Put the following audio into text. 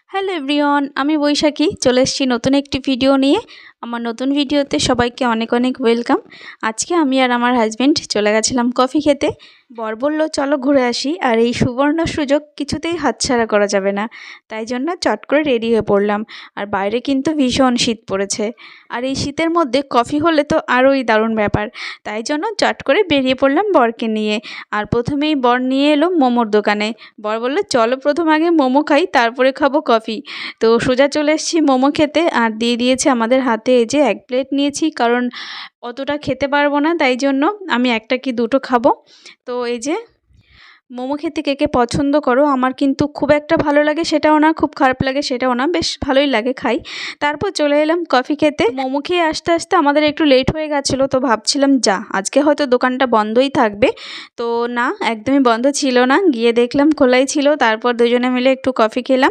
Hello everyone, আমি বৈশাখী চলে এসেছি নতুন একটি ভিডিও নিয়ে। আমার নতুন ভিডিওতে সবাইকে অনেক অনেক ওয়েলকাম। আজকে আমি আর আমার হাজব্যান্ড চলে গেছিলাম কফি খেতে। বর বলল চলো ঘুরে আসি, আর এই সুবর্ণ সুযোগ কিছুতেই হাতছাড়া করা যাবে না। তাই জন্য চট করে রেডি হয়ে পড়লাম। আর বাইরে কিন্তু ভীষণ শীত পড়েছে, আর এই শীতের মধ্যে কফি হলে তো আরোই দারুণ ব্যাপার। তাই জন্য চট করে বেরিয়ে পড়লাম বরকে নিয়ে। আর প্রথমেই বর নিয়ে এলো মোমোর দোকানে। বর বললো চলো প্রথম আগে মোমো খাই, তারপরে খাবো কফি। তো সোজা চলে এসেছি মোমো খেতে, আর দিয়ে দিয়েছে আমাদের হাতে এই যে 1 প্লেট নিয়েছি, কারণ অতটা খেতে পারবো না, তাই জন্য আমি একটা কি দুটো খাবো। তো এই যে মোমো খেতে কে কে পছন্দ করো? আমার কিন্তু খুব একটা ভালো লাগে সেটাও না, খুব খারাপ লাগে সেটাও না, বেশ ভালোই লাগে, খাই। তারপর চলে এলাম কফি খেতে। মোমো খেয়ে আসতে আসতে আমাদের একটু লেট হয়ে গেছিলো, তো ভাবছিলাম আজকে হয়তো দোকানটা বন্ধই থাকবে। তো না, একদমই বন্ধ ছিল না, গিয়ে দেখলাম খোলাই ছিল। তারপর দুজনে মিলে একটু কফি খেলাম।